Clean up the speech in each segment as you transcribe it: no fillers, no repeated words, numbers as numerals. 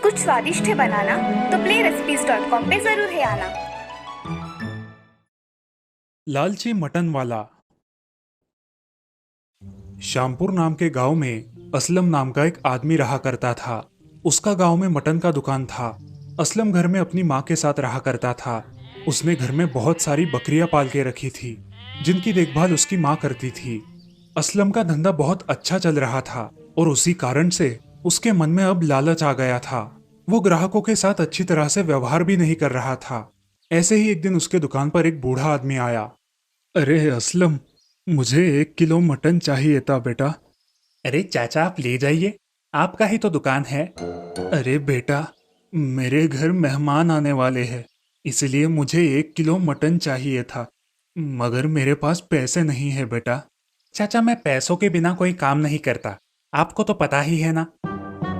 कुछ स्वादिष्ट है बनाना तो PlayRecipes.com पे जरूर है आना। लालची मटन वाला। श्यामपुर नाम के गांव में असलम नाम का एक आदमी रहा करता था। उसका गांव में मटन का दुकान था। असलम घर में अपनी माँ के साथ रहा करता था। उसने घर में बहुत सारी बकरियां पाल के रखी थी, जिनकी देखभाल उसकी माँ करती थी। असलम का धंधा बहुत अच्छा चल रहा था और उसी कारण से उसके मन में अब लालच आ गया था। वो ग्राहकों के साथ अच्छी तरह से व्यवहार भी नहीं कर रहा था। ऐसे ही एक दिन उसके दुकान पर एक बूढ़ा आदमी आया। अरे असलम, मुझे 1 किलो मटन चाहिए था बेटा। अरे चाचा, आप ले जाइए, आपका ही तो दुकान है। अरे बेटा, मेरे घर मेहमान आने वाले हैं, इसलिए मुझे 1 किलो मटन चाहिए था, मगर मेरे पास पैसे नहीं है बेटा। चाचा, मैं पैसों के बिना कोई काम नहीं करता, आपको तो पता ही है ना।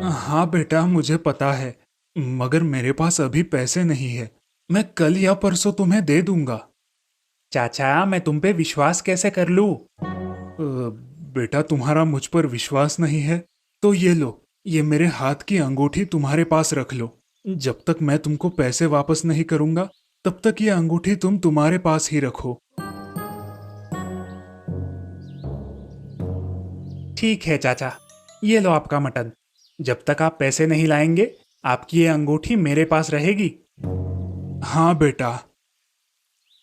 हाँ बेटा, मुझे पता है, मगर मेरे पास अभी पैसे नहीं है। मैं कल या परसों तुम्हें दे दूंगा। चाचा, मैं तुम पे विश्वास कैसे कर लूं? बेटा, तुम्हारा मुझ पर विश्वास नहीं है तो ये लो, ये मेरे हाथ की अंगूठी तुम्हारे पास रख लो। जब तक मैं तुमको पैसे वापस नहीं करूंगा तब तक ये अंगूठी तुम तुम्हारे पास ही रखो। ठीक है चाचा, ये लो आपका मटन। जब तक आप पैसे नहीं लाएंगे आपकी ये अंगूठी मेरे पास रहेगी। हाँ बेटा।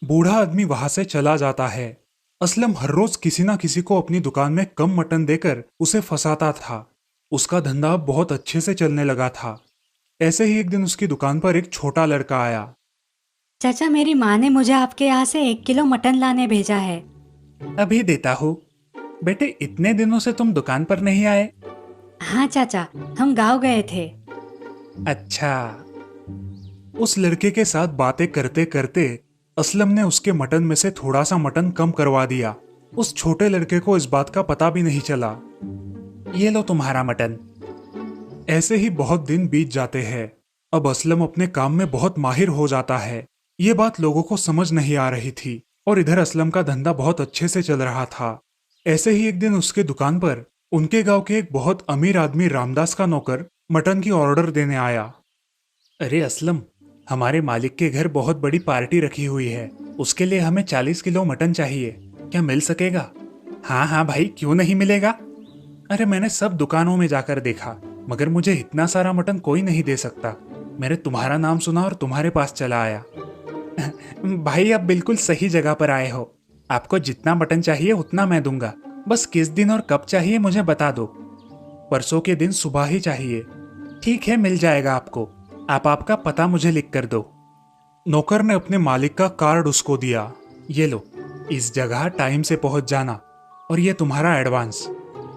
बूढ़ा आदमी वहां से चला जाता है। असलम हर रोज किसी ना किसी को अपनी दुकान में कम मटन देकर उसे फंसाता था। उसका धंधा अब बहुत अच्छे से चलने लगा था। ऐसे ही एक दिन उसकी दुकान पर एक छोटा लड़का आया। चाचा, मेरी माँ ने मुझे आपके यहाँ से 1 किलो मटन लाने भेजा है। अभी देता हूँ। बेटे, इतने दिनों से तुम दुकान पर नहीं आए? हाँ चाचा, हम गांव गए थे। अच्छा। उस लड़के के साथ बातें करते करते असलम ने उसके मटन में से थोड़ा सा मटन कम करवा दिया। उस छोटे लड़के को इस बात का पता भी नहीं चला। ये लो तुम्हारा मटन। ऐसे ही बहुत दिन बीत जाते हैं। अब असलम अपने काम में बहुत माहिर हो जाता है। ये बात लोगों को समझ नहीं आ रही थी और इधर असलम का धंधा बहुत अच्छे से चल रहा था। ऐसे ही एक दिन उसके दुकान पर उनके गांव के एक बहुत अमीर आदमी रामदास का नौकर मटन की ऑर्डर देने आया। अरे असलम, हमारे मालिक के घर बहुत बड़ी पार्टी रखी हुई है, उसके लिए हमें 40 किलो मटन चाहिए, क्या मिल सकेगा? हाँ हाँ भाई, क्यों नहीं मिलेगा। अरे मैंने सब दुकानों में जाकर देखा, मगर मुझे इतना सारा मटन कोई नहीं दे सकता। मैंने तुम्हारा नाम सुना और तुम्हारे पास चला आया। भाई, आप बिल्कुल सही जगह पर आए हो। आपको जितना मटन चाहिए उतना मैं दूंगा, बस किस दिन और कब चाहिए मुझे बता दो। परसों के दिन सुबह ही चाहिए। ठीक है, मिल जाएगा आपको। आप आपका पता मुझे लिख कर दो। नौकर ने अपने मालिक का कार्ड उसको दिया। ये लो, इस जगह टाइम से पहुंच जाना और ये तुम्हारा एडवांस।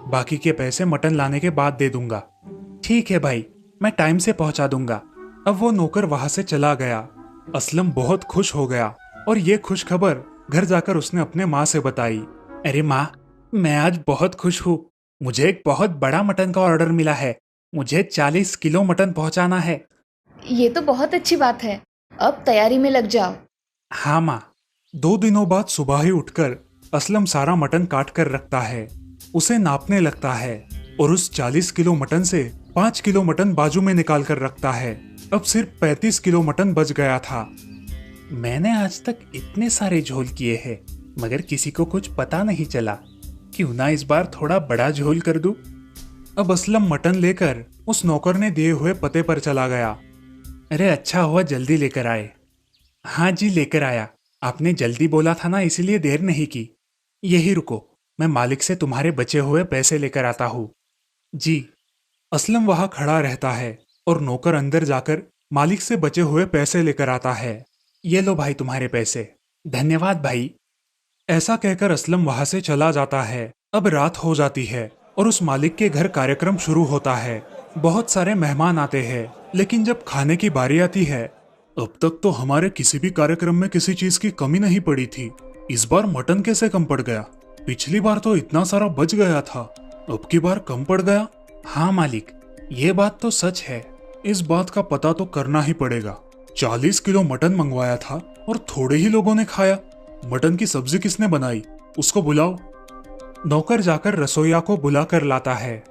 बाकी के पैसे मटन लाने के बाद दे दूंगा। ठीक है भाई, मैं टाइम से पहुंचा दूंगा। अब वो नौकर वहां से चला गया। असलम बहुत खुश हो गया और ये खुश खबर घर जाकर उसने अपने माँ से बताई। अरे माँ, मैं आज बहुत खुश हूँ। मुझे एक बहुत बड़ा मटन का ऑर्डर मिला है। मुझे 40 किलो मटन पहुंचाना है। ये तो बहुत अच्छी बात है, अब तैयारी में लग जाओ। हाँ माँ। 2 दिनों बाद सुबह ही उठकर असलम सारा मटन काट कर रखता है। उसे नापने लगता है और उस 40 किलो मटन से 5 किलो मटन बाजू में निकाल कर रखता है। अब सिर्फ 35 किलो मटन बच गया था। मैंने आज तक इतने सारे झोल किए हैं, मगर किसी को कुछ पता नहीं चला। क्यों ना इस बार थोड़ा बड़ा झोल कर दूं? अब असलम मटन लेकर उस नौकर ने दिए हुए पते पर चला गया। अरे अच्छा हुआ जल्दी लेकर आए। हाँ जी, लेकर आया। आपने जल्दी बोला था ना, इसीलिए देर नहीं की। यही रुको, मैं मालिक से तुम्हारे बचे हुए पैसे लेकर आता हूँ। जी। असलम वहां खड़ा रहता है और नौकर अंदर जाकर मालिक से बचे हुए पैसे लेकर आता है। ये लो भाई तुम्हारे पैसे। धन्यवाद भाई। ऐसा कहकर असलम वहां से चला जाता है। अब रात हो जाती है और उस मालिक के घर कार्यक्रम शुरू होता है। बहुत सारे मेहमान आते हैं, लेकिन जब खाने की बारी आती है, अब तक तो हमारे किसी भी कार्यक्रम में किसी चीज की कमी नहीं पड़ी थी। इस बार मटन कैसे कम पड़ गया? पिछली बार तो इतना सारा बच गया था, अब की बार कम पड़ गया। हाँ मालिक, ये बात तो सच है। इस बात का पता तो करना ही पड़ेगा। 40 किलो मटन मंगवाया था और थोड़े ही लोगों ने खाया। मटन की सब्जी किसने बनाई? उसको बुलाओ। नौकर जाकर रसोइया को बुला कर लाता है।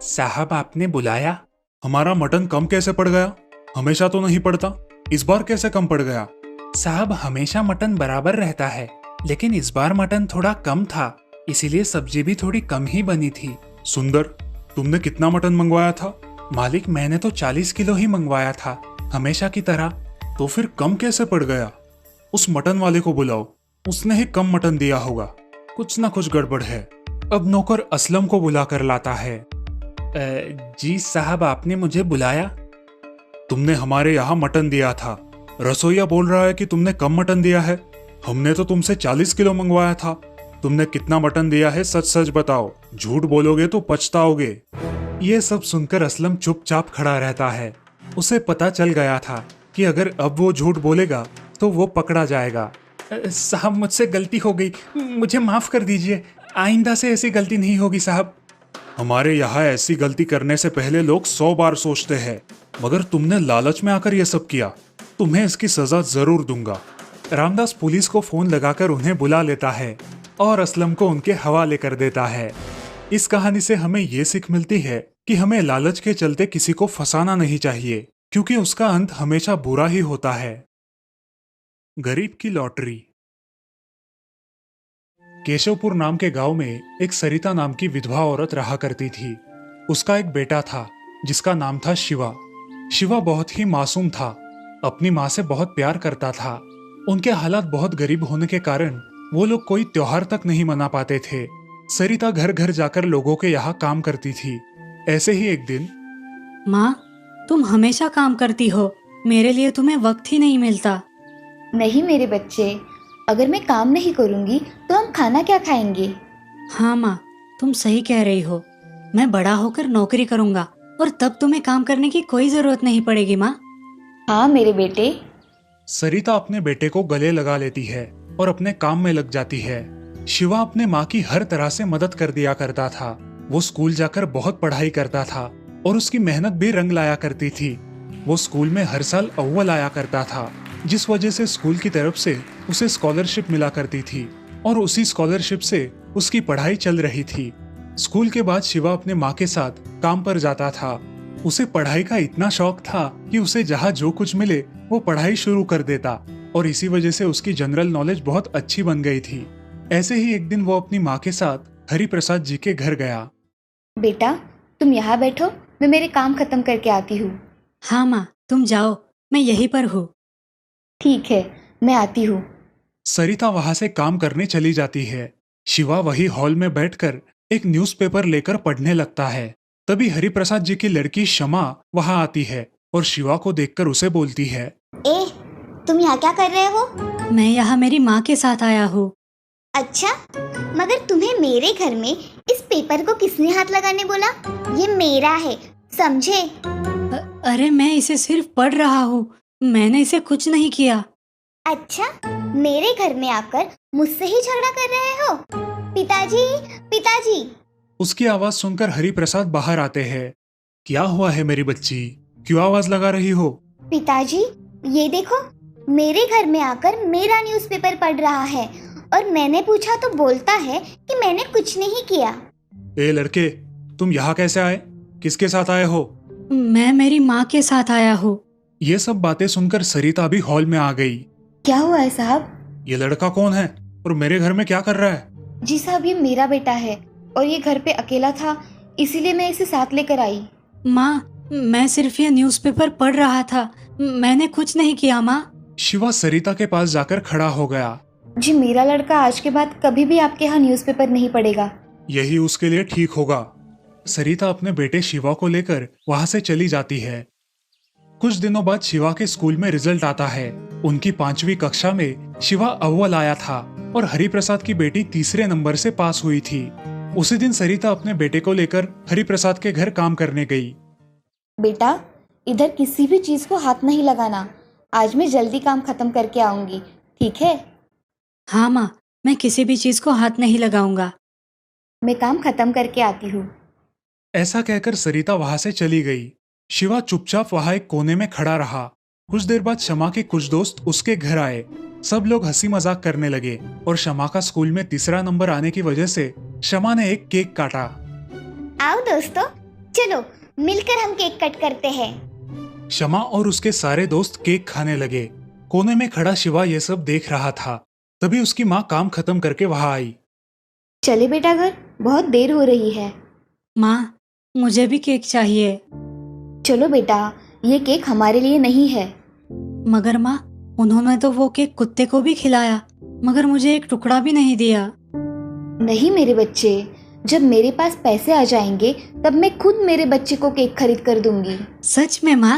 साहब आपने बुलाया? हमारा मटन कम कैसे पड़ गया? हमेशा तो नहीं पड़ता, इस बार कैसे कम पड़ गया? साहब हमेशा मटन बराबर रहता है, लेकिन इस बार मटन थोड़ा कम था, इसीलिए सब्जी भी थोड़ी कम ही बनी थी। सुंदर, तुमने कितना मटन मंगवाया था? मालिक मैंने तो 40 किलो ही मंगवाया था, हमेशा की तरह। तो फिर कम कैसे पड़ गया? उस मटन वाले को बुलाओ, उसने ही कम मटन दिया होगा, कुछ ना कुछ गड़बड़ है। अब नौकर असलम को बुला कर लाता है। जी साहब आपने मुझे बुलाया? तुमने हमारे यहाँ मटन दिया था, रसोइया बोल रहा है कि तुमने कम मटन दिया है। हमने तो तुमसे 40 किलो मंगवाया था। तुमने कितना मटन दिया है सच सच बताओ, झूठ बोलोगे तो पछताओगे। ये सब सुनकर असलम चुपचाप खड़ा रहता है। उसे पता चल गया था कि अगर अब वो झूठ बोलेगा तो वो पकड़ा जाएगा। साहब मुझसे गलती हो गई, मुझे माफ कर दीजिए, आइंदा से ऐसी गलती नहीं होगी साहब। हमारे यहाँ ऐसी गलती करने से पहले लोग 100 बार सोचते हैं, मगर तुमने लालच में आकर यह सब किया, तुम्हें इसकी सजा जरूर दूंगा। रामदास पुलिस को फोन लगाकर उन्हें बुला लेता है और असलम को उनके हवाले कर देता है। इस कहानी से हमें ये सीख मिलती है कि हमें लालच के चलते किसी को फंसाना नहीं चाहिए, क्योंकि उसका अंत हमेशा बुरा ही होता है। गरीब की लॉटरी। केशवपुर नाम के गांव में एक सरिता नाम की विधवा औरत रहा करती थी। उसका एक बेटा था जिसका नाम था शिवा। शिवा बहुत ही मासूम था, अपनी माँ से बहुत प्यार करता था। उनके हालात बहुत गरीब होने के कारण वो लोग कोई त्योहार तक नहीं मना पाते थे। सरिता घर घर जाकर लोगों के यहाँ काम करती थी। ऐसे ही एक दिन, माँ तुम हमेशा काम करती हो, मेरे लिए तुम्हें वक्त ही नहीं मिलता। नहीं मेरे बच्चे, अगर मैं काम नहीं करूंगी तो हम खाना क्या खाएंगे? हाँ माँ, तुम सही कह रही हो, मैं बड़ा होकर नौकरी करूँगा और तब तुम्हें काम करने की कोई जरूरत नहीं पड़ेगी माँ। हाँ मेरे बेटे। सरिता अपने बेटे को गले लगा लेती है और अपने काम में लग जाती है। शिवा अपने माँ की हर तरह से मदद कर दिया करता था। वो स्कूल जाकर बहुत पढ़ाई करता था और उसकी मेहनत भी रंग लाया करती थी। वो स्कूल में हर साल अव्वल आया करता था, जिस वजह से स्कूल की तरफ से उसे स्कॉलरशिप मिला करती थी और उसी स्कॉलरशिप से उसकी पढ़ाई चल रही थी। स्कूल के बाद शिवा अपने माँ के साथ काम पर जाता था। उसे पढ़ाई का इतना शौक था कि उसे जहाँ जो कुछ मिले वो पढ़ाई शुरू कर देता और इसी वजह से उसकी जनरल नॉलेज बहुत अच्छी बन गई थी। ऐसे ही एक दिन वो अपनी माँ के साथ हरि प्रसाद जी के घर गया। बेटा तुम यहाँ बैठो, मैं मेरे काम खत्म करके आती हूँ। हाँ माँ तुम जाओ, मैं यहीं पर हूँ। ठीक है, मैं आती हूँ। सरिता वहां से काम करने चली जाती है। शिवा वही हॉल में बैठकर एक न्यूज़पेपर लेकर पढ़ने लगता है। तभी हरिप्रसाद जी की लड़की शमा वहां आती है और शिवा को देखकर उसे बोलती है, ए, तुम यहाँ क्या कर रहे हो? मैं यहाँ मेरी माँ के साथ आया हूँ। अच्छा, मगर तुम्हें मेरे घर में इस पेपर को किसने हाथ लगाने बोला? ये मेरा है, समझे? अरे मैं इसे सिर्फ पढ़ रहा हूँ, मैंने इसे कुछ नहीं किया। अच्छा, मेरे घर में आकर मुझसे ही झगड़ा कर रहे हो? पिताजी, पिताजी। उसकी आवाज सुनकर हरिप्रसाद बाहर आते हैं। क्या हुआ है मेरी बच्ची, क्यों आवाज लगा रही हो? पिताजी, ये देखो, मेरे घर में आकर मेरा न्यूज़पेपर पढ़ रहा है और मैंने पूछा तो बोलता है कि मैंने कुछ नहीं किया। ए लड़के, तुम यहाँ कैसे आए? किसके साथ आए हो? मैं मेरी माँ के साथ आया हूँ। ये सब बातें सुनकर सरिता भी हॉल में आ गई। क्या हुआ है साहब? ये लड़का कौन है और मेरे घर में क्या कर रहा है? जी साहब, ये मेरा बेटा है और ये घर पे अकेला था, इसीलिए मैं इसे साथ लेकर आई। माँ मैं सिर्फ ये न्यूज़पेपर पढ़ रहा था, मैंने कुछ नहीं किया माँ। शिवा सरिता के पास जाकर खड़ा हो गया। जी मेरा लड़का आज के बाद कभी भी आपके यहाँ न्यूज़पेपर नहीं पढ़ेगा। यही उसके लिए ठीक होगा। सरिता अपने बेटे शिवा को लेकर वहां से चली जाती है। कुछ दिनों बाद शिवा के स्कूल में रिजल्ट आता है। उनकी 5वीं कक्षा में शिवा अव्वल आया था और हरिप्रसाद की बेटी तीसरे नंबर से पास हुई थी। उसी दिन सरिता अपने बेटे को लेकर हरिप्रसाद के घर काम करने गई। बेटा, इधर किसी भी चीज को हाथ नहीं लगाना, आज मैं जल्दी काम खत्म करके आऊंगी, ठीक है? हाँ माँ, मैं किसी भी चीज को हाथ नहीं लगाऊंगा। मैं काम खत्म करके आती हूँ। ऐसा कहकर सरिता वहां से चली गई। शिवा चुपचाप वहां एक कोने में खड़ा रहा। कुछ देर बाद शमा के कुछ दोस्त उसके घर आए सब लोग हंसी मजाक करने लगे और शमा का स्कूल में तीसरा नंबर आने की वजह से शमा ने एक केक काटा। आओ दोस्तों, चलो मिलकर हम केक कट करते हैं। शमा और उसके सारे दोस्त केक खाने लगे। कोने में खड़ा शिवा ये सब देख रहा था। तभी उसकी माँ काम खत्म करके वहां आई। चले बेटा घर, बहुत देर हो रही है। माँ, मुझे भी केक चाहिए। चलो बेटा, ये केक हमारे लिए नहीं है। मगर माँ, उन्होंने तो वो केक कुत्ते को भी खिलाया, मगर मुझे एक टुकड़ा भी नहीं दिया। नहीं मेरे बच्चे, जब मेरे पास पैसे आ जाएंगे तब मैं खुद मेरे बच्चे को केक खरीद कर दूंगी। सच में माँ?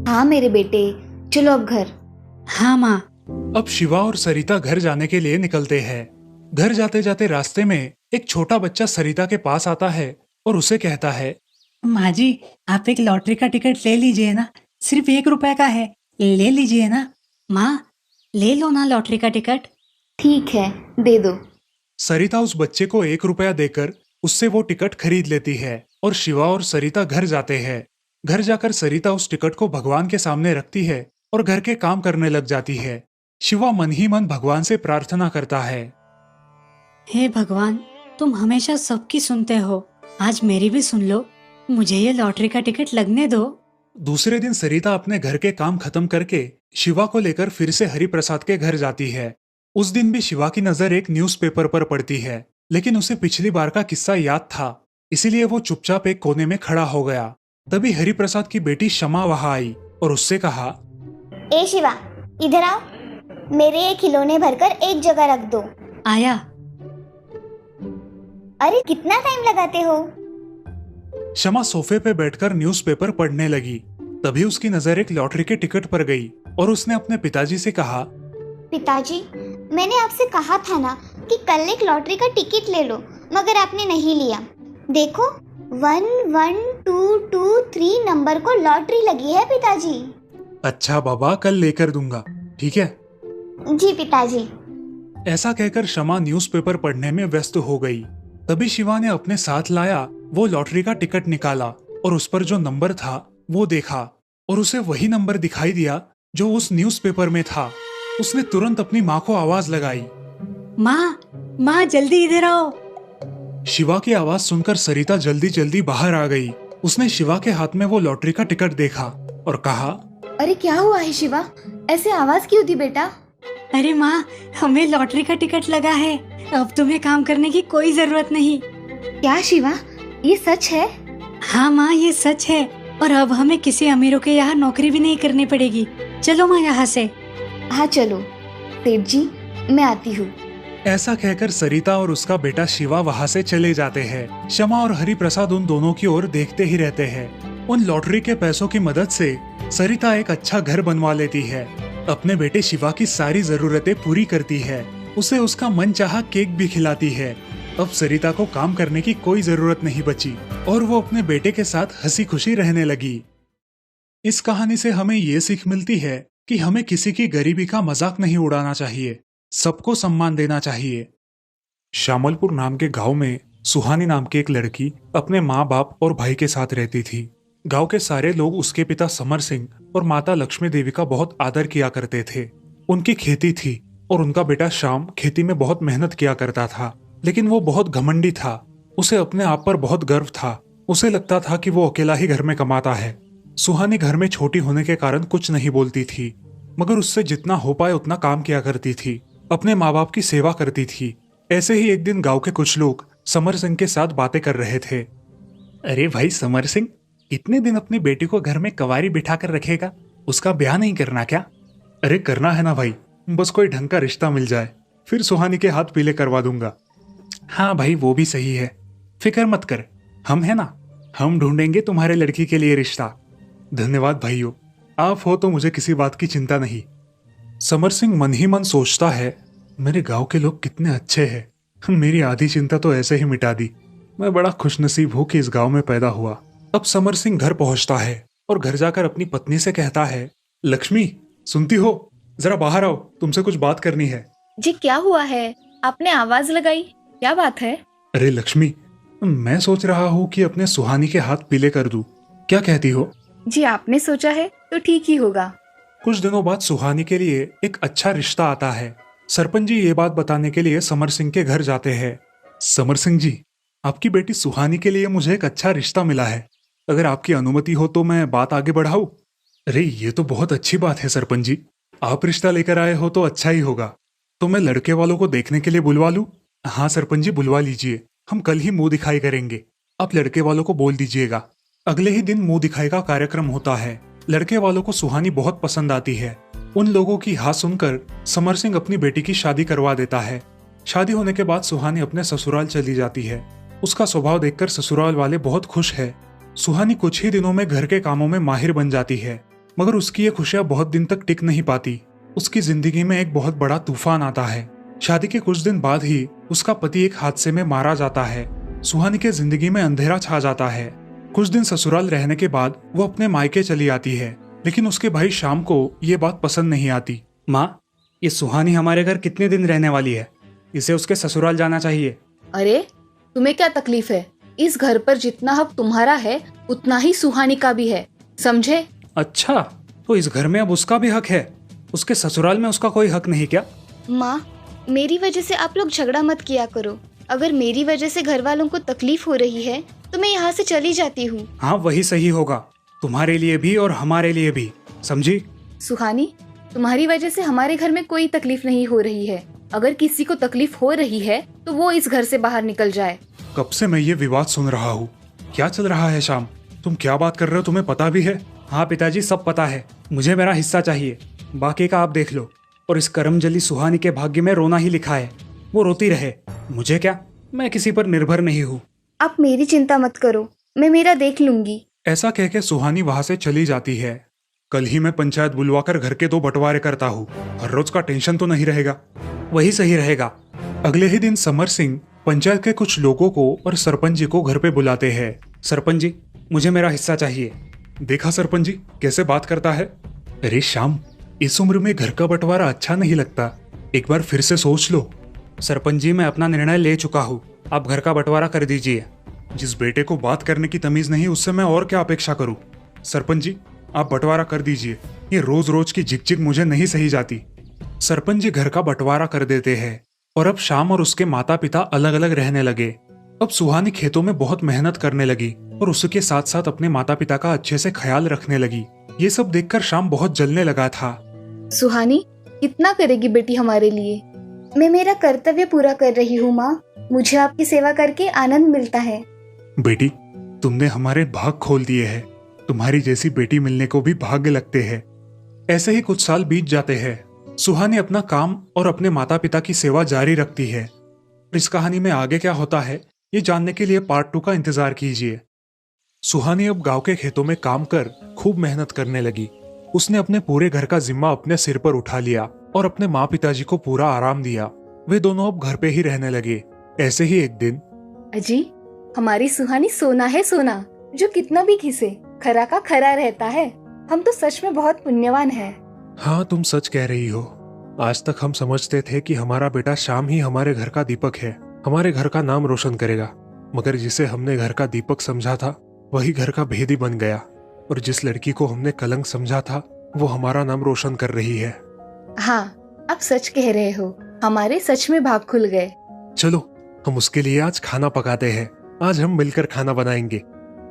हाँ मेरे बेटे, चलो अब घर। हाँ माँ। अब शिवा और सरिता घर जाने के लिए निकलते हैं। घर जाते जाते रास्ते में एक छोटा बच्चा सरिता के पास आता है और उसे कहता है, माँ जी, आप एक लॉटरी का टिकट ले लीजिए ना, सिर्फ 1 रुपए का है, ले लीजिए ना। माँ, ले लो ना लॉटरी का टिकट। ठीक है, दे दो। सरिता उस बच्चे को 1 रुपया देकर उससे वो टिकट खरीद लेती है और शिवा और सरिता घर जाते हैं। घर जाकर सरिता उस टिकट को भगवान के सामने रखती है और घर के काम करने लग जाती है। शिवा मन ही मन भगवान से प्रार्थना करता है, हे भगवान, तुम हमेशा सबकी सुनते हो, आज मेरी भी सुन लो, मुझे ये लॉटरी का टिकट लगने दो। दूसरे दिन सरिता अपने घर के काम खत्म करके शिवा को लेकर फिर से हरिप्रसाद के घर जाती है। उस दिन भी शिवा की नजर एक न्यूज़पेपर पर पड़ती है, लेकिन उसे पिछली बार का किस्सा याद था, इसीलिए वो चुपचाप एक कोने में खड़ा हो गया। तभी हरिप्रसाद की बेटी शमा वहां आई और उससे कहा, ए शिवा, इधर आओ, मेरे ये खिलौने भरकर एक जगह रख दो। आया। अरे कितना टाइम लगाते हो? शमा सोफे पे बैठकर न्यूज़पेपर पढ़ने लगी। तभी उसकी नजर एक लॉटरी के टिकट पर गई और उसने अपने पिताजी से कहा, पिताजी, मैंने आपसे कहा था ना कि कल एक लॉटरी का टिकट ले लो, मगर आपने नहीं लिया। देखो 11223 नंबर को लॉटरी लगी है पिताजी। अच्छा बाबा, कल लेकर दूंगा, ठीक है? जी पिताजी। ऐसा कहकर शमा न्यूज़पेपर पढ़ने में व्यस्त हो गई। तभी शिवा ने अपने साथ लाया वो लॉटरी का टिकट निकाला और उस पर जो नंबर था वो देखा और उसे वही नंबर दिखाई दिया जो उस न्यूज़पेपर में था। उसने तुरंत अपनी माँ को आवाज लगाई, माँ जल्दी इधर आओ। शिवा की आवाज सुनकर सरिता जल्दी जल्दी बाहर आ गई। उसने शिवा के हाथ में वो लॉटरी का टिकट देखा और कहा, अरे क्या हुआ है शिवा, ऐसे आवाज क्यों दी बेटा? अरे माँ, हमें लॉटरी का टिकट लगा है, अब तुम्हें काम करने की कोई जरूरत नहीं। क्या शिवा, ये सच है? हाँ माँ, ये सच है, और अब हमें किसी अमीरों के यहाँ नौकरी भी नहीं करनी पड़ेगी। चलो माँ यहाँ से। हाँ चलो सेठ जी, मैं आती हूँ। ऐसा कहकर सरिता और उसका बेटा शिवा वहाँ से चले जाते हैं। शमा और हरिप्रसाद उन दोनों की ओर देखते ही रहते हैं। उन लॉटरी के पैसों की मदद से सरिता एक अच्छा घर बनवा लेती है, अपने बेटे शिवा की सारी जरूरतें पूरी करती है, उसे उसका मनचाहा केक भी खिलाती है। अब सरिता को काम करने की कोई जरूरत नहीं बची और वो अपने बेटे के साथ हंसी खुशी रहने लगी। इस कहानी से हमें ये सीख मिलती है कि हमें किसी की गरीबी का मजाक नहीं उड़ाना चाहिए, सबको सम्मान देना चाहिए। श्यामलपुर नाम के गांव में सुहानी नाम की एक लड़की अपने माँ बाप और भाई के साथ रहती थी। गांव के सारे लोग उसके पिता समर सिंह और माता लक्ष्मी देवी का बहुत आदर किया करते थे। उनकी खेती थी और उनका बेटा श्याम खेती में बहुत मेहनत किया करता था, लेकिन वो बहुत घमंडी था। उसे अपने आप पर बहुत गर्व था। उसे लगता था कि वो अकेला ही घर में कमाता है। सुहानी घर में छोटी होने के कारण कुछ नहीं बोलती थी, मगर उससे जितना हो पाए उतना काम किया करती थी, अपने माँ बाप की सेवा करती थी। ऐसे ही एक दिन गांव के कुछ लोग समर सिंह के साथ बातें कर रहे थे। अरे भाई समर सिंह, इतने दिन अपनी बेटी को घर में कवारी बिठा कर रखेगा, उसका ब्याह नहीं करना क्या? अरे करना है ना भाई, बस कोई ढंग का रिश्ता मिल जाए, फिर सुहानी के हाथ पीले करवा दूंगा। हाँ भाई, वो भी सही है, फिक्र मत कर, हम है ना, हम ढूंढेंगे तुम्हारे लड़की के लिए रिश्ता। धन्यवाद भाइयों, आप हो तो मुझे किसी बात की चिंता नहीं। समर सिंह मन ही मन सोचता है, मेरे गांव के लोग कितने अच्छे हैं, मेरी आधी चिंता तो ऐसे ही मिटा दी। मैं बड़ा खुशनसीब हूँ कि इस गांव में पैदा हुआ। अब समर सिंह घर पहुंचता है और घर जाकर अपनी पत्नी से कहता है, लक्ष्मी सुनती हो, जरा बाहर आओ, तुमसे कुछ बात करनी है। जी क्या हुआ है, आपने आवाज लगाई, क्या बात है? अरे लक्ष्मी, मैं सोच रहा हूँ कि अपने सुहानी के हाथ पीले कर दूं, क्या कहती हो? जी आपने सोचा है तो ठीक ही होगा। कुछ दिनों बाद सुहानी के लिए एक अच्छा रिश्ता आता है। सरपंच जी ये बात बताने के लिए समर सिंह के घर जाते हैं। समर सिंह जी, आपकी बेटी सुहानी के लिए मुझे एक अच्छा रिश्ता मिला है। अगर आपकी अनुमति हो तो मैं बात आगे बढ़ाऊं? अरे ये तो बहुत अच्छी बात है सरपंच जी, आप रिश्ता लेकर आए हो तो अच्छा ही होगा। तो मैं लड़के वालों को देखने के लिए बुलवा लूं? हाँ सरपंच जी, बुलवा लीजिए, हम कल ही मुंह दिखाई करेंगे। आप लड़के वालों को बोल दीजिएगा। अगले ही दिन मुंह दिखाई का कार्यक्रम होता है। लड़के वालों को सुहानी बहुत पसंद आती है। उन लोगों की हाँ सुनकर समर सिंह अपनी बेटी की शादी करवा देता है। शादी होने के बाद सुहानी अपने ससुराल चली जाती है। उसका स्वभाव देखकर ससुराल वाले बहुत खुश है। सुहानी कुछ ही दिनों में घर के कामों में माहिर बन जाती है, मगर उसकी ये खुशियां बहुत दिन तक टिक नहीं पाती। उसकी जिंदगी में एक बहुत बड़ा तूफान आता है। शादी के कुछ दिन बाद ही उसका पति एक हादसे में मारा जाता है। सुहानी के जिंदगी में अंधेरा छा जाता है। कुछ दिन ससुराल रहने के बाद वो अपने मायके चली आती है, लेकिन उसके भाई शाम को ये बात पसंद नहीं आती। माँ, ये सुहानी हमारे घर कितने दिन रहने वाली है? इसे उसके ससुराल जाना चाहिए। अरे तुम्हें क्या तकलीफ है? इस घर पर जितना हक तुम्हारा है उतना ही सुहानी का भी है, समझे? अच्छा, तो इस घर में अब उसका भी हक है, उसके ससुराल में उसका कोई हक नहीं क्या? माँ, मेरी वजह से आप लोग झगड़ा मत किया करो। अगर मेरी वजह से घर वालों को तकलीफ हो रही है तो मैं यहाँ से चली जाती हूँ। हाँ वही सही होगा, तुम्हारे लिए भी और हमारे लिए भी, समझी? सुहानी, तुम्हारी वजह से हमारे घर में कोई तकलीफ नहीं हो रही है। अगर किसी को तकलीफ हो रही है तो वो इस घर से बाहर निकल जाए। कब से मैं ये विवाद सुन रहा हूँ। क्या चल रहा है शाम? तुम क्या बात कर रहे हो, तुम्हें पता भी है? हाँ पिताजी, सब पता है। मुझे मेरा हिस्सा चाहिए, बाकी का आप देख लो। और इस करमजली सुहानी के भाग्य में रोना ही लिखा है। वो रोती रहे, मुझे क्या, मैं किसी पर निर्भर नहीं हूँ। आप मेरी चिंता मत करो, मैं मेरा देख लूंगी। ऐसा कह के सुहानी वहां से चली जाती है। कल ही मैं पंचायत बुलवाकर घर के 2 बंटवारे करता हूँ, हर रोज का टेंशन तो नहीं रहेगा। वही सही रहेगा। अगले ही दिन समर सिंह पंचायत के कुछ लोगों को और सरपंच जी को घर पे बुलाते हैं। सरपंच जी, मुझे मेरा हिस्सा चाहिए। देखा सरपंच जी कैसे बात करता है। अरे श्याम, इस उम्र में घर का बंटवारा अच्छा नहीं लगता, एक बार फिर से सोच लो। सरपंच जी, मैं अपना निर्णय ले चुका हूँ, आप घर का बंटवारा कर दीजिए। जिस बेटे को बात करने की तमीज नहीं, उससे मैं और क्या अपेक्षा करूँ। सरपंच जी, आप बंटवारा कर दीजिए, ये रोज रोज की झिकझिक मुझे नहीं सही जाती। सरपंच जी घर का बंटवारा कर देते हैं और अब श्याम और उसके माता पिता अलग अलग रहने लगे। अब सुहानी खेतों में बहुत मेहनत करने लगी और उसके साथ साथ अपने माता पिता का अच्छे से ख्याल रखने लगी। ये सब देखकर श्याम बहुत जलने लगा था। सुहानी, कितना करेगी बेटी हमारे लिए? मैं मेरा कर्तव्य पूरा कर रही हूँ माँ, मुझे आपकी सेवा करके आनंद मिलता है। बेटी, तुमने हमारे भाग खोल दिए हैं। तुम्हारी जैसी बेटी मिलने को भी भाग्य लगते हैं। ऐसे ही कुछ साल बीत जाते हैं। सुहानी अपना काम और अपने माता पिता की सेवा जारी रखती है। इस कहानी में आगे क्या होता है ये जानने के लिए पार्ट 2 का इंतजार कीजिए। सुहानी अब गांव के खेतों में काम कर खूब मेहनत करने लगी। उसने अपने पूरे घर का जिम्मा अपने सिर पर उठा लिया और अपने माँ पिताजी को पूरा आराम दिया। वे दोनों अब घर पे ही रहने लगे। ऐसे ही एक दिन, अजी, हमारी सुहानी सोना है सोना, जो कितना भी घिसे खरा का खरा रहता है। हम तो सच में बहुत पुण्यवान हैं। हाँ तुम सच कह रही हो। आज तक हम समझते थे कि हमारा बेटा श्याम ही हमारे घर का दीपक है, हमारे घर का नाम रोशन करेगा। मगर जिसे हमने घर का दीपक समझा था वही घर का भेदी बन गया, और जिस लड़की को हमने कलंक समझा था वो हमारा नाम रोशन कर रही है। हाँ, आप सच कह रहे हो, हमारे सच में भाग खुल गए। चलो हम उसके लिए आज खाना पकाते हैं। आज हम मिलकर खाना बनाएंगे।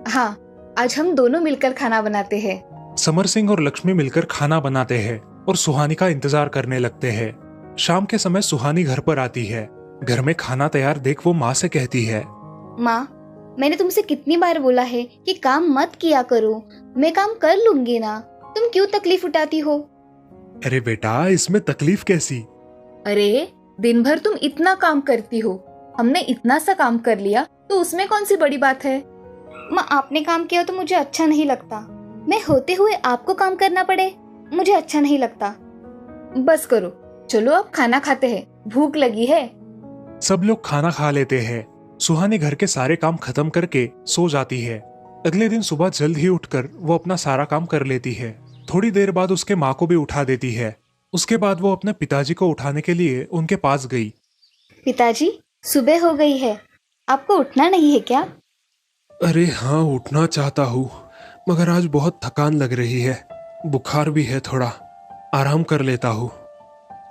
हाँ, आज हम दोनों मिलकर खाना बनाते हैं। समर सिंह और लक्ष्मी मिलकर खाना बनाते हैं और सुहानी का इंतजार करने लगते हैं। शाम के समय सुहानी घर पर आती है। घर में खाना तैयार देख वो माँ से कहती है, माँ, मैंने तुमसे कितनी बार बोला है कि काम मत किया करो, मैं काम कर लूंगी ना, तुम क्यों तकलीफ उठाती हो? अरे बेटा, इसमें तकलीफ कैसी? अरे दिन भर तुम इतना काम करती हो, हमने इतना सा काम कर लिया तो उसमें कौन सी बड़ी बात है? माँ, आपने काम किया तो मुझे अच्छा नहीं लगता। मैं होते हुए आपको काम करना पड़े, मुझे अच्छा नहीं लगता। बस करो, चलो अब खाना खाते हैं, भूख लगी है। सब लोग खाना खा लेते हैं। सुहानी घर के सारे काम खत्म करके सो जाती है। अगले दिन सुबह जल्द ही उठकर वो अपना सारा काम कर लेती है। थोड़ी देर बाद उसके माँ को भी उठा देती है। उसके बाद वो अपने पिताजी को उठाने के लिए उनके पास गई। पिताजी, सुबह हो गई है, आपको उठना नहीं है क्या? अरे हाँ, उठना चाहता हूँ, मगर आज बहुत थकान लग रही है, बुखार भी है थोड़ा। आराम कर लेता हूँ।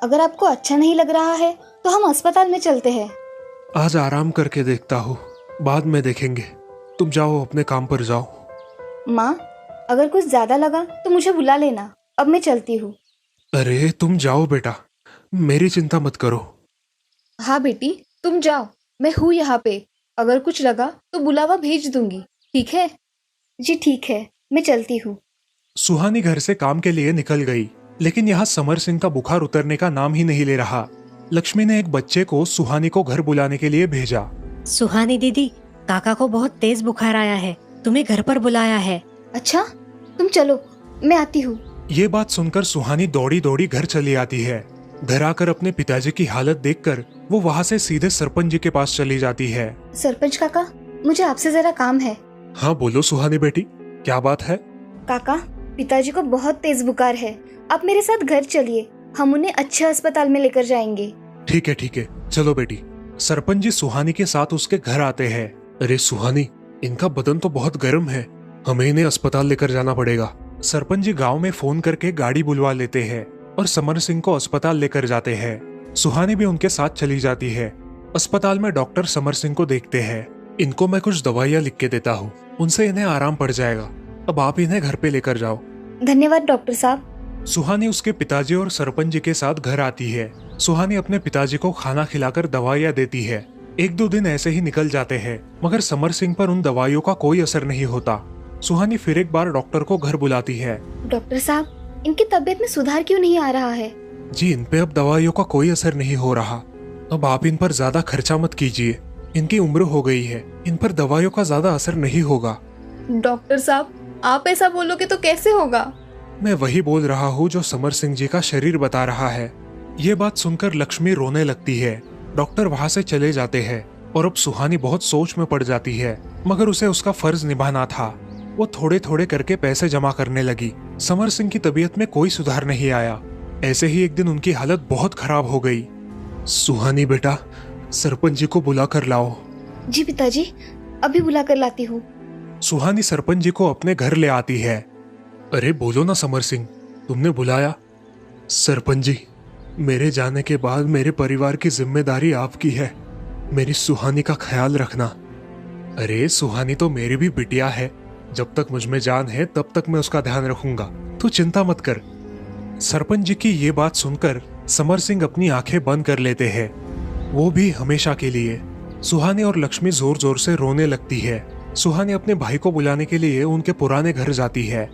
अगर आपको अच्छा नहीं लग रहा है तो हम अस्पताल में चलते हैं। आज आराम करके देखता हूँ, बाद में देखेंगे। तुम जाओ, अपने काम पर जाओ। माँ, अगर कुछ ज्यादा लगा तो मुझे बुला लेना। अब मैं चलती हूँ। अरे तुम जाओ बेटा, मेरी चिंता मत करो। हाँ बेटी, तुम जाओ, मैं हूँ यहाँ पे। अगर कुछ लगा तो बुलावा भेज दूंगी, ठीक है? जी ठीक है, मैं चलती हूँ। सुहानी घर से काम के लिए निकल गई, लेकिन यहाँ समर सिंह का बुखार उतरने का नाम ही नहीं ले रहा। लक्ष्मी ने एक बच्चे को सुहानी को घर बुलाने के लिए भेजा। सुहानी दीदी, काका को बहुत तेज बुखार आया है, तुम्हें घर पर बुलाया है। अच्छा, तुम चलो, मैं आती हूँ। ये बात सुनकर सुहानी दौड़ी दौड़ी घर चली आती है। घर आकर अपने पिताजी की हालत देखकर वो वहाँ से सीधे सरपंच जी के पास चली जाती है। सरपंच काका, मुझे आपसे जरा काम है। हाँ बोलो सुहानी बेटी, क्या बात है? काका, पिताजी को बहुत तेज बुखार है। आप मेरे साथ घर चलिए, हम उन्हें अच्छे अस्पताल में लेकर जाएंगे। ठीक है, चलो बेटी। सरपंच जी सुहानी के साथ उसके घर आते हैं। अरे सुहानी, इनका बदन तो बहुत गर्म है, हमें इन्हें अस्पताल लेकर जाना पड़ेगा। सरपंच जी गांव में फोन करके गाड़ी बुलवा लेते हैं और समर सिंह को अस्पताल लेकर जाते हैं। सुहानी भी उनके साथ चली जाती है। अस्पताल में डॉक्टर समर सिंह को देखते हैं। इनको मैं कुछ दवाइयाँ लिख के देता हूँ, उनसे इन्हें आराम पड़ जाएगा। अब आप इन्हें घर पे लेकर जाओ। धन्यवाद डॉक्टर साहब। सुहानी उसके पिताजी और सरपंच जी के साथ घर आती है। सुहानी अपने पिताजी को खाना खिलाकर दवाइयाँ देती है। 1-2 दिन ऐसे ही निकल जाते हैं, मगर समर सिंह पर उन दवाइयों का कोई असर नहीं होता। सुहानी फिर एक बार डॉक्टर को घर बुलाती है। डॉक्टर साहब, इनकी तबीयत में सुधार क्यों नहीं आ रहा है? जी, इन पे अब दवाइयों का कोई असर नहीं हो रहा। अब आप इन पर ज्यादा खर्चा मत कीजिए, इनकी उम्र हो गई है, इन पर दवाइयों का ज्यादा असर नहीं होगा। डॉक्टर साहब, आप ऐसा बोलोगे तो कैसे होगा? मैं वही बोल रहा हूँ जो समर सिंह जी का शरीर बता रहा है। ये बात सुनकर लक्ष्मी रोने लगती है। डॉक्टर वहाँ से चले जाते हैं और अब सुहानी बहुत सोच में पड़ जाती है, मगर उसे उसका फर्ज निभाना था। वो थोड़े थोड़े करके पैसे जमा करने लगी। समर सिंह की तबीयत में कोई सुधार नहीं आया। ऐसे ही एक दिन उनकी हालत बहुत खराब हो गई। सुहानी बेटा, सरपंच जी को बुला कर लाओ। जी पिताजी, अभी बुला कर लाती हूँ। सुहानी सरपंच जी को अपने घर ले आती है। अरे बोलो ना समर सिंह, तुमने बुलाया? सरपंच जी, मेरे जाने के बाद मेरे परिवार की जिम्मेदारी आपकी है। मेरी सुहानी का ख्याल रखना। अरे सुहानी तो मेरी भी बिटिया है, जब तक मुझ में जान है तब तक मैं उसका ध्यान रखूंगा, तू चिंता मत कर। सरपंच जी की ये बात सुनकर समर सिंह अपनी आंखें बंद कर लेते हैं, वो भी हमेशा के लिए। सुहानी और लक्ष्मी जोर जोर से रोने लगती है। सुहानी अपने भाई को बुलाने के लिए उनके पुराने घर जाती है।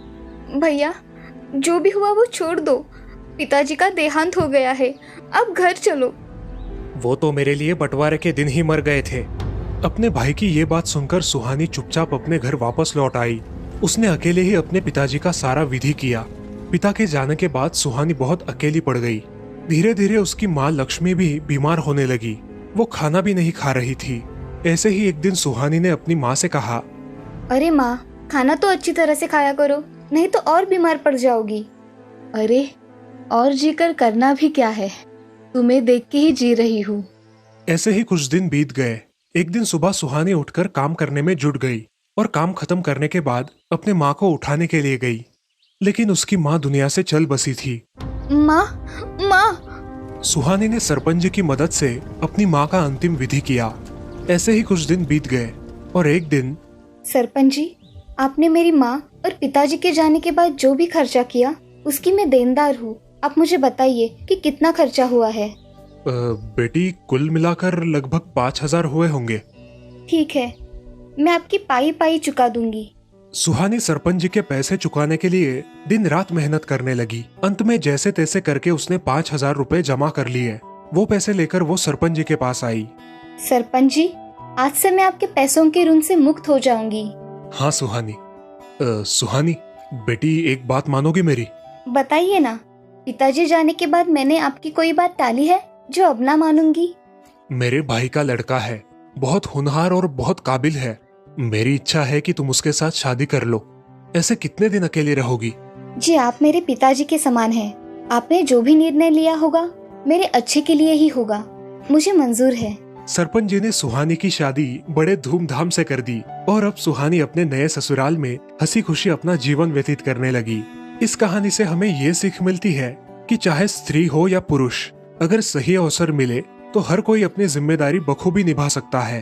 भैया, जो भी हुआ वो छोड़ दो, पिताजी का देहांत हो गया है, अब घर चलो। वो तो मेरे लिए बंटवारे के दिन ही मर गए थे। अपने भाई की ये बात सुनकर सुहानी चुपचाप अपने घर वापस लौट आई। उसने अकेले ही अपने पिताजी का सारा विधि किया। पिता के जाने के बाद सुहानी बहुत अकेली पड़ गई। धीरे धीरे उसकी माँ लक्ष्मी भी बीमार होने लगी। वो खाना भी नहीं खा रही थी। ऐसे ही एक दिन सुहानी ने अपनी माँ से कहा, अरे माँ, खाना तो अच्छी तरह से खाया करो, नहीं तो और बीमार पड़ जाओगी। अरे, और जीकर करना भी क्या है, तुम्हें देख के ही जी रही हूँ। ऐसे ही कुछ दिन बीत गए। एक दिन सुबह सुहानी उठकर काम करने में जुट गई और काम खत्म करने के बाद अपने माँ को उठाने के लिए गई, लेकिन उसकी माँ दुनिया से चल बसी थी। माँ, माँ। सुहानी ने सरपंच जी की मदद से अपनी माँ का अंतिम विधि किया। ऐसे ही कुछ दिन बीत गए और एक दिन, सरपंच जी, आपने मेरी माँ और पिताजी के जाने के बाद जो भी खर्चा किया उसकी मैं देनदार हूँ। आप मुझे बताइए कि कितना खर्चा हुआ है। बेटी, कुल मिलाकर लगभग 5,000 हुए होंगे। ठीक है, मैं आपकी पाई पाई चुका दूंगी। सुहानी सरपंच जी के पैसे चुकाने के लिए दिन रात मेहनत करने लगी। अंत में जैसे तैसे करके उसने 5,000 रुपए जमा कर लिए। वो पैसे लेकर वो सरपंच जी के पास आई। सरपंच जी, आज से मैं आपके पैसों के ऋण से मुक्त हो जाऊंगी। हाँ सुहानी। सुहानी बेटी, एक बात मानोगी मेरी? बताइए ना। पिताजी जाने के बाद मैंने आपकी कोई बात टाली है जो अब ना मानूंगी? मेरे भाई का लड़का है, बहुत होनहार और बहुत काबिल है। मेरी इच्छा है कि तुम उसके साथ शादी कर लो। ऐसे कितने दिन अकेले रहोगी? जी, आप मेरे पिताजी के समान हैं। आपने जो भी निर्णय लिया होगा मेरे अच्छे के लिए ही होगा, मुझे मंजूर है। सरपंच जी ने सुहानी की शादी बड़े धूमधाम से कर दी और अब सुहानी अपने नए ससुराल में हंसी खुशी अपना जीवन व्यतीत करने लगी। इस कहानी से हमें ये सीख मिलती है कि चाहे स्त्री हो या पुरुष, अगर सही अवसर मिले तो हर कोई अपनी जिम्मेदारी बखूबी निभा सकता है।